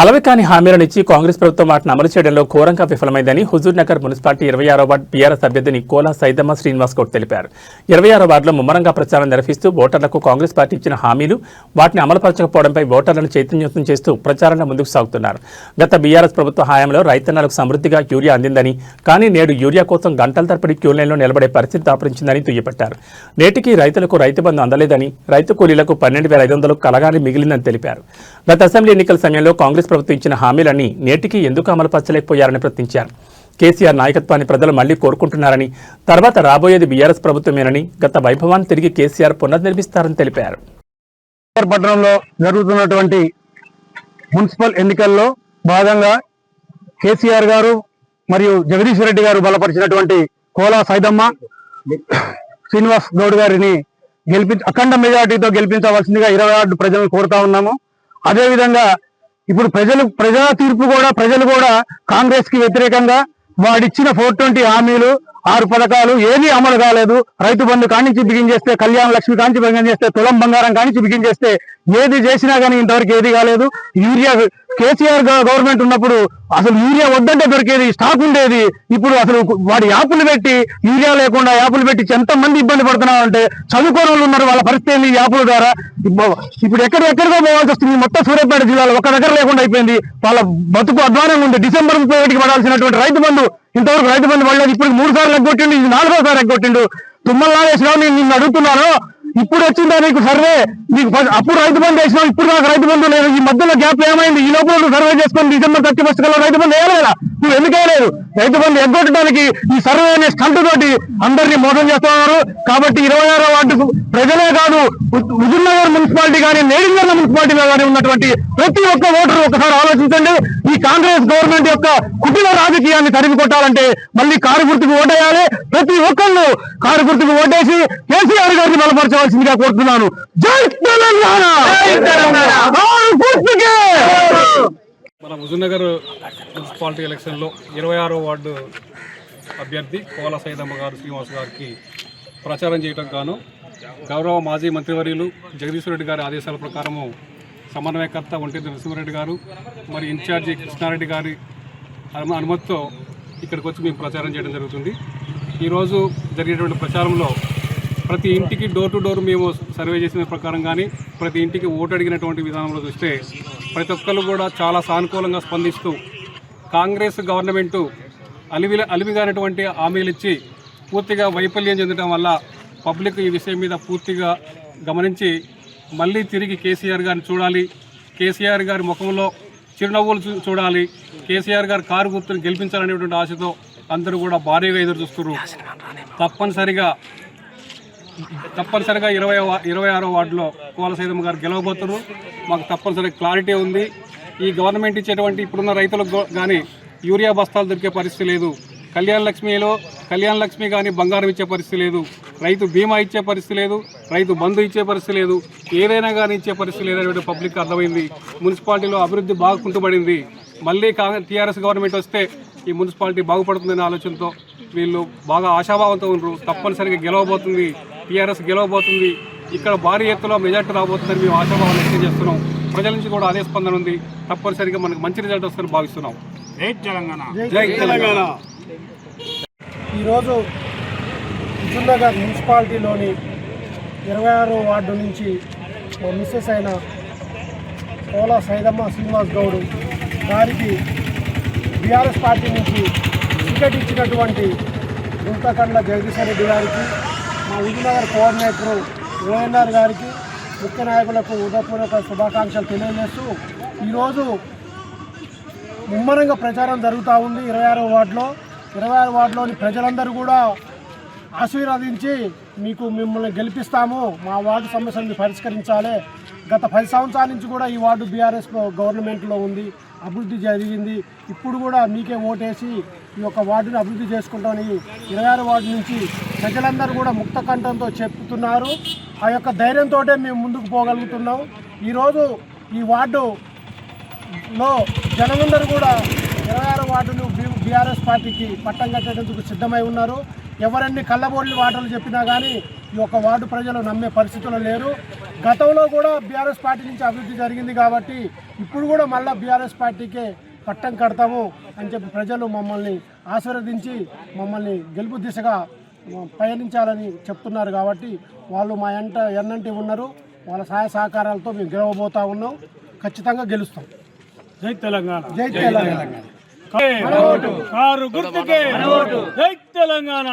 అలవికాని హామీలను ఇచ్చి కాంగ్రెస్ ప్రభుత్వం వాటిని అమలు చేయడంలో ఘోరంగా విఫలమైందని హుజూర్నగర్ మున్సిపాలిటీ 26వ వార్డు బీఆర్ఎస్ అభ్యర్థిని కోలా సైదమ్మ శ్రీనివాస్ గౌడ్ తెలిపారు. 26వ వార్డులో ముమ్మరంగా ప్రచారం నిర్వహిస్తూ ఓటర్లకు కాంగ్రెస్ పార్టీ ఇచ్చిన హామీలు వాటిని అమలుపరచకపోవడంపై ఓటర్లను చైతన్యవంతం చేస్తూ ప్రచారంలో ముందుకు సాగుతున్నారు. గత బీఆర్ఎస్ ప్రభుత్వ హయాంలో రైతన్నలకు సమృద్ధిగా యూరియా అందిందని, కానీ నేడు యూరియా కోసం గంటల తరబడి క్యూ లైన్లో నిలబడే పరిస్థితి దాపురించిందని దుయ్యబట్టారు. నేటికి రైతులకు రైతు బంధు అందలేదని, రైతు కూలీలకు 12,500 కలగానే మిగిలిందని తెలిపారు. గత అసెంబ్లీ ఎన్నికల సమయంలో కాంగ్రెస్ ప్రభుత్వం ఇచ్చిన హామీలన్నీ నేటికి ఎందుకు అమలుపరచలేకపోయారని ప్రశ్నించారు. కేసీఆర్ నాయకత్వాన్ని ప్రజలు మళ్లీ కోరుకుంటున్నారని, తర్వాత రాబోయేది బీఆర్ఎస్ ప్రభుత్వమేనని, గత వైభవాన్ని తిరిగి కేసీఆర్ పునర్నిర్మిస్తారని తెలిపారు. పట్టణంలో జరుగుతున్నటువంటి మున్సిపల్ ఎన్నికల్లో భాగంగా కేసీఆర్ గారు మరియు జగదీష్ రెడ్డి గారు బలపరిచినటువంటి కోలా సైదమ్మ శ్రీనివాస్ గౌడ్ గారిని అఖండ మెజార్టీతో గెలిపించవలసిందిగా 20 వార్డు ప్రజలను కోరుతా ఉన్నాము. అదేవిధంగా ఇప్పుడు ప్రజా తీర్పు కూడా ప్రజలు కూడా కాంగ్రెస్ కి వ్యతిరేకంగా వాడిచ్చిన 420 హామీలు 6 పథకాలు ఏమీ అమలు కాలేదు. రైతు బంధు కానించి బిగిన్ చేస్తే, కళ్యాణ లక్ష్మి కానించి బిగిన్ చేస్తే, తులం బంగారం కానించి బిగిన్ చేస్తే ఏది చేసినా కానీ ఇంతవరకు ఏది కాలేదు. యూరియా కేసీఆర్ గవర్నమెంట్ ఉన్నప్పుడు అసలు యూరియా వద్దంటే దొరికేది, స్టాక్ ఉండేది. ఇప్పుడు అసలు వాడి యాపులు పెట్టి యూరియా లేకుండా యాపులు పెట్టి ఎంతమంది ఇబ్బంది పడుతున్నారంటే, చదువుకోని వాళ్ళు ఉన్నారు, వాళ్ళ పరిస్థితి ఈ యాపుల ద్వారా ఇప్పుడు ఎక్కడికో పోవాల్సి వస్తుంది. మొత్తం సూర్యాపేట జిల్లాలో ఒక్క దగ్గర లేకుండా అయిపోయింది. వాళ్ళ బతుకు అధ్వానంగా ఉంది. డిసెంబర్ 31కి పడాల్సినటువంటి రైతు బంధు ఇంతవరకు రైతు బంధు పడలేదు. ఇప్పుడు 3 సార్లు ఎగ్గొట్టిండు, ఇది 4వ సారి ఎగ్గొట్టిండు. తుమ్మల నాగేశ్వరరావు నేను నిన్ను అడుగుతున్నాను, ఇప్పుడు వచ్చిందా నీకు సర్వే? నీకు అప్పుడు రైతు బంధు వేసినావు, ఇప్పుడు నాకు రైతు బంధు లేదు. ఈ మధ్యలో గ్యాప్ ఏమైంది? ఈ లోపల నువ్వు సర్వే చేసుకొని డిసెంబర్ 31 కల్లా రైతు బంధు వేయలేదా? నువ్వు ఎందుకు వేయలేదు? రైతు బంధు ఎగ్గొట్టడానికి ఈ సర్వే అనే స్టంట్ తోటి అందరినీ మోసం చేస్తున్నారు. కాబట్టి 26వ వార్డు ప్రజలే కాదు, హుజూర్నగర్ మున్సిపాలిటీ కానీ, నేడింగర్ మున్సిపాలిటీలో కానీ ఉన్నటువంటి ప్రతి ఒక్క ఓటరు ఒకసారి ఆలోచించండి. ఈ కాంగ్రెస్ గవర్నమెంట్ యొక్క కుటిల రాజకీయాన్ని తరిమి కొట్టాలంటే మళ్ళీ కారు గుర్తుకు ఓటేయాలి. ప్రతి ఒక్కళ్ళు కారు గుర్తుకు ఓటేసి కేసీఆర్ గారిని బలపరచవలసిందిగా కోరుతున్నాను. జై తెలంగాణ! మన హుజూర్నగర్ మున్సిపాలిటీ ఎలక్షన్లో 26వ వార్డు అభ్యర్థి కోలా సైదమ్మ గారు శ్రీనివాస్ గారికి ప్రచారం చేయడం గాను గౌరవ మాజీ మంత్రివర్యులు జగదీష్ రెడ్డి గారి ఆదేశాల ప్రకారము సమన్వయకర్త ఒంటేరు నరసింహారెడ్డి గారు మరి ఇన్ఛార్జి కృష్ణారెడ్డి గారి అనుమతితో ఇక్కడికి వచ్చి మేము ప్రచారం చేయడం జరుగుతుంది. ఈరోజు జరిగేటువంటి ప్రచారంలో ప్రతి ఇంటికి డోర్ టు డోర్ మేము సర్వే చేసిన ప్రకారం కానీ, ప్రతి ఇంటికి ఓటు అడిగినటువంటి విధానంలో చూస్తే ప్రతి ఒక్కరు కూడా చాలా సానుకూలంగా స్పందిస్తూ కాంగ్రెస్ గవర్నమెంటు అలివిగానటువంటి హామీలు ఇచ్చి పూర్తిగా వైఫల్యం చెందడం వల్ల పబ్లిక్ ఈ విషయం మీద పూర్తిగా గమనించి మళ్ళీ తిరిగి కేసీఆర్ గారిని చూడాలి, కేసీఆర్ గారి ముఖంలో చిరునవ్వులు చూడాలి, కేసీఆర్ గారు కారు గుర్తుని గెలిపించాలనేటువంటి ఆశతో అందరూ కూడా భారీగా ఎదురు చూస్తున్నారు. తప్పనిసరిగా 26వ వార్డులో కోలా సైదమ్మ గారు గెలవబోతున్నారు. మాకు తప్పనిసరిగా క్లారిటీ ఉంది. ఈ గవర్నమెంట్ ఇచ్చేటువంటి ఇప్పుడున్న రైతులకు కానీ యూరియా బస్తాలు దొరికే పరిస్థితి లేదు. కళ్యాణ లక్ష్మి కానీ బంగారం ఇచ్చే పరిస్థితి లేదు. రైతు బీమా ఇచ్చే పరిస్థితి లేదు. రైతు బంధు ఇచ్చే పరిస్థితి లేదు. ఏదైనా కానీ ఇచ్చే పరిస్థితి లేదనేటువంటి పబ్లిక్ అర్థమైంది. మున్సిపాలిటీలో అభివృద్ధి బాగా కుంటుపడింది. మళ్ళీ టీఆర్ఎస్ గవర్నమెంట్ వస్తే ఈ మున్సిపాలిటీ బాగుపడుతుందనే ఆలోచనతో వీళ్ళు బాగా ఆశాభావంతో ఉన్నారు. తప్పనిసరిగా గెలవబోతుంది, టీఆర్ఎస్ గెలవబోతుంది. ఇక్కడ భారీ ఎత్తులో మెజార్టీ రాబోతుందని మేము ఆశాభావం వ్యక్తం చేస్తున్నాం. ప్రజల నుంచి కూడా అదే స్పందన ఉంది. తప్పనిసరిగా మనకు మంచి రిజల్ట్ వస్తుందని భావిస్తున్నాం. జై తెలంగాణ! జై తెలంగాణ! ఈరోజు హుజూర్నగర్ మున్సిపాలిటీలోని 26వ వార్డు నుంచి మిస్సెస్ అయిన కోలా సైదమ్మ శ్రీనివాస్ గౌడ్ గారికి బీఆర్ఎస్ పార్టీ నుంచి టికెట్ ఇచ్చినటువంటి గుంతకండ్ల జగదీష్ రెడ్డి గారికి, మా హుజూర్నగర్ కోఆర్డినేటర్ ఓఎన్ఆర్ గారికి, ముఖ్య నాయకులకు ఉదయపూర్వక శుభాకాంక్షలు తెలియజేస్తూ ఈరోజు ముమ్మరంగా ప్రచారం జరుగుతూ ఉంది. 26వ వార్డులోని ప్రజలందరూ కూడా ఆశీర్వదించి మిమ్మల్ని గెలిపిస్తాము, మా వార్డు సమస్యలను పరిష్కరించాలి. గత 10 సంవత్సరాల నుంచి కూడా ఈ వార్డు బీఆర్ఎస్ గవర్నమెంట్లో ఉంది, అభివృద్ధి జరిగింది. ఇప్పుడు కూడా మీకే ఓటేసి ఈ యొక్క వార్డుని అభివృద్ధి చేసుకుంటామని 26వ వార్డు నుంచి ప్రజలందరూ కూడా ముక్త కంఠంతో చెప్తున్నారు. ఆ యొక్క ధైర్యంతో మేము ముందుకు పోగలుగుతున్నాం. ఈరోజు ఈ వార్డులో జనమందరూ కూడా 26వ వార్డును బీఆర్ఎస్ పార్టీకి పట్టం కట్టేందుకు సిద్ధమై ఉన్నారు. ఎవరన్నీ కళ్ళబోళ్ళు మాటలు చెప్పినా కానీ ఈ యొక్క వార్డు ప్రజలు నమ్మే పరిస్థితులు లేరు. గతంలో కూడా బీఆర్ఎస్ పార్టీ నుంచి అభివృద్ధి జరిగింది కాబట్టి ఇప్పుడు కూడా మళ్ళీ బీఆర్ఎస్ పార్టీకే పట్టం కడతాము అని చెప్పి ప్రజలు మమ్మల్ని ఆశీర్వదించి మమ్మల్ని గెలుపు దిశగా పయనించాలని చెప్తున్నారు. కాబట్టి వాళ్ళు మా ఎన్నంటి ఉన్నారు. వాళ్ళ సహాయ సహకారాలతో మేము గెలవబోతా ఉన్నాం. ఖచ్చితంగా గెలుస్తాం. జై తెలంగాణ. జై తెలంగాణ. కారు గుర్తుకే జై తెలంగాణ.